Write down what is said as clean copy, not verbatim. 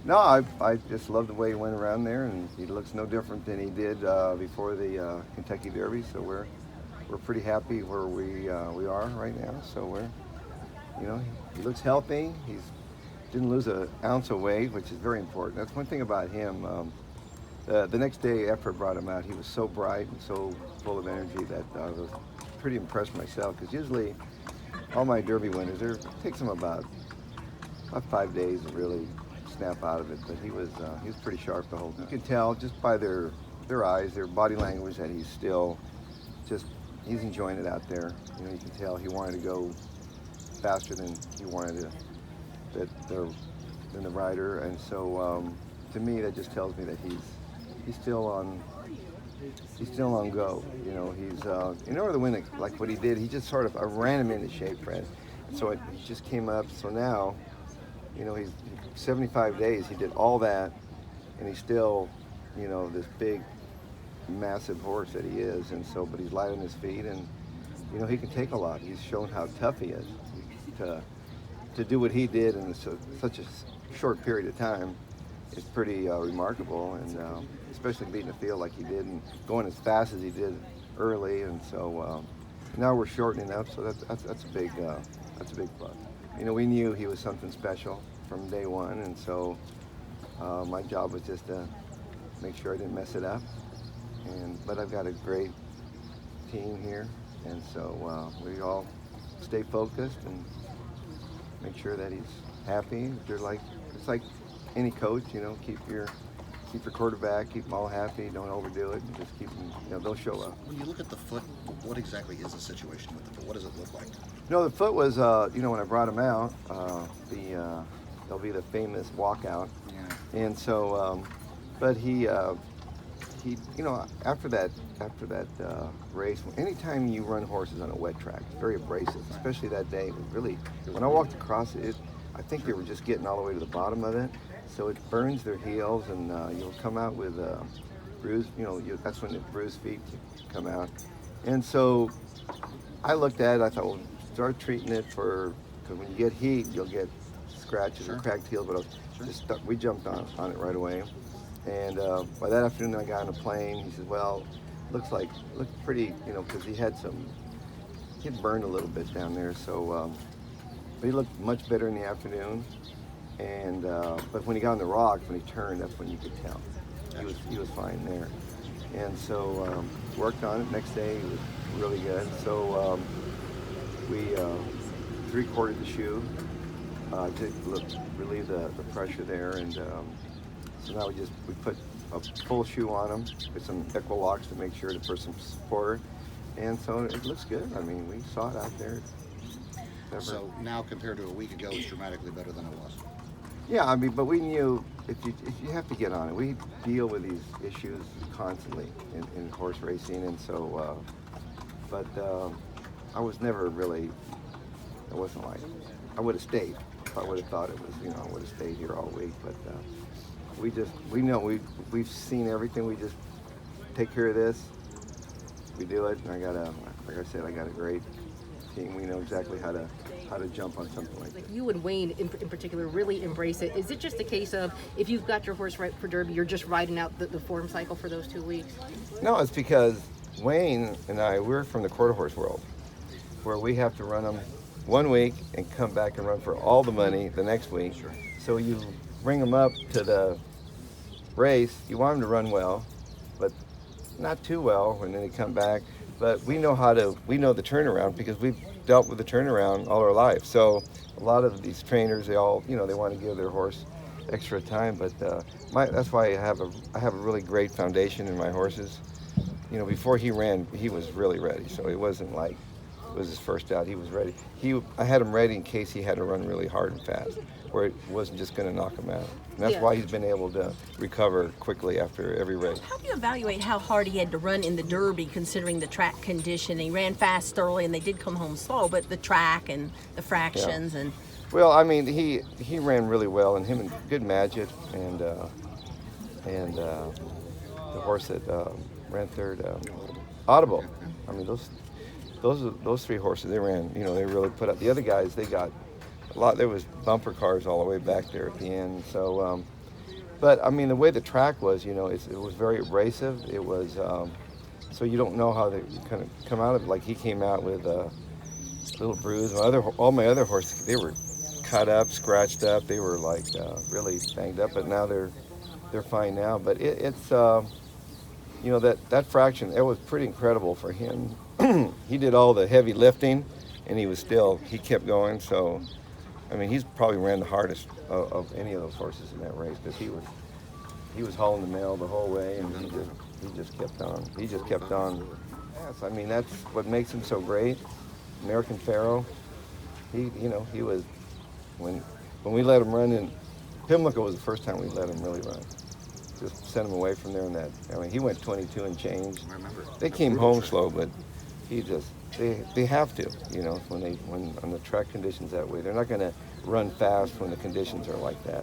No, I just love the way he went around there, and he looks no different than he did before the Kentucky Derby. So we're pretty happy where we are right now. So he looks healthy. He's didn't lose an ounce of weight, which is very important. That's one thing about him. The next day after I brought him out, he was so bright and so full of energy that I was pretty impressed myself. Because usually all my Derby winners, it takes them about 5 days to really snap out of it. But he was pretty sharp the whole time. You can tell just by their eyes, their body language that he's still just he's enjoying it out there. You can tell he wanted to go faster than he wanted to than the rider, and so to me that just tells me that he's still on go. In order to win it, like what he did, he just sort of I ran him into shape, Fred. So it just came up. So now, he's 75 days. He did all that, and he's still, this big, massive horse that he is. And so, but he's light on his feet, and he can take a lot. He's shown how tough he is to do what he did in such a short period of time is pretty remarkable, and especially beating the field like he did and going as fast as he did early. And so now we're shortening up, so that's a big plus. We knew he was something special from day one, and so my job was just to make sure I didn't mess it up. But I've got a great team here, and so we all stay focused and make sure that he's happy. It's like any coach, keep your quarterback, keep them all happy, don't overdo it, and just keep them, they'll show up. When you look at the foot, what exactly is the situation with the foot? What does it look like? No, the foot was, when I brought him out, there'll be the famous walkout, and so, but he, after that race, anytime you run horses on a wet track, it's very abrasive, especially that day. It was really, when I walked across it, I think they were just getting all the way to the bottom of it, so it burns their heels, and you'll come out with bruised, that's when the bruised feet come out. And so I looked at it, I thought, well, start treating it because when you get heat, you'll get scratches or cracked heels, but we jumped on it right away. And by that afternoon, I got on a plane. He said, well, looked pretty, because he had burned a little bit down there. So, but he looked much better in the afternoon. And but when he got on the rocks, when he turned, that's when you could tell he was fine there. And so worked on it. Next day, he was really good. So we three-quartered the shoe to relieve the pressure there, and so now we put a full shoe on him with some Equilocks to make sure for some support, and so it looks good. I mean, we saw it out there. So now compared to a week ago, it's dramatically better than it was. Yeah, I mean, but we knew if you have to get on it. We deal with these issues constantly in horse racing, and so, but I was never really. It wasn't like I would have stayed. If I would have thought it was, I would have stayed here all week. But we know we've seen everything. We just take care of this. We do it, and like I said, I got a great team. We know exactly how to jump on something like that. You and Wayne in particular really embrace it. Is it just a case of if you've got your horse right for Derby, you're just riding out the form cycle for those 2 weeks? No, it's because Wayne and we're from the quarter horse world, where we have to run them 1 week and come back and run for all the money the next week. Sure. So you bring them up to the race, you want them to run well, but not too well when they come back. But we know the turnaround because we've dealt with the turnaround all our life. So a lot of these trainers, they all, they want to give their horse extra time. But that's why I have a really great foundation in my horses. Before he ran, he was really ready. So it wasn't like it was his first out. He was ready. I had him ready in case he had to run really hard and fast, where it wasn't just going to knock him out. And that's why he's been able to recover quickly after every race. How do you evaluate how hard he had to run in the Derby, considering the track condition? He ran fast early, and they did come home slow, but the track and the fractions and. Well, I mean, he ran really well, and him and good Magic and the horse that ran third, Audible. I mean, those three horses, they ran. They really put up. The other guys, they got a lot. There was bumper cars all the way back there at the end. So But I mean, the way the track was, you know, it was very abrasive. It was so you don't know how they kind of come out of it. Like he came out with a little bruise. All my other horses, they were cut up, scratched up. They were like really banged up. But now they're fine now. But it's you know, that fraction, it was pretty incredible for him. He did all the heavy lifting, and he kept going. So, I mean, he's probably ran the hardest of any of those horses in that race, because he was hauling the mail the whole way, and he just kept on. He just kept on. Yes, I mean, that's what makes him so great. American Pharaoh. He was, when we let him run in Pimlico was the first time we let him really run. Just sent him away from there in that. I mean, he went 22 and change. I remember. They came home slow, but they have to, you know, when on the track conditions that way. They're not going to run fast when the conditions are like that.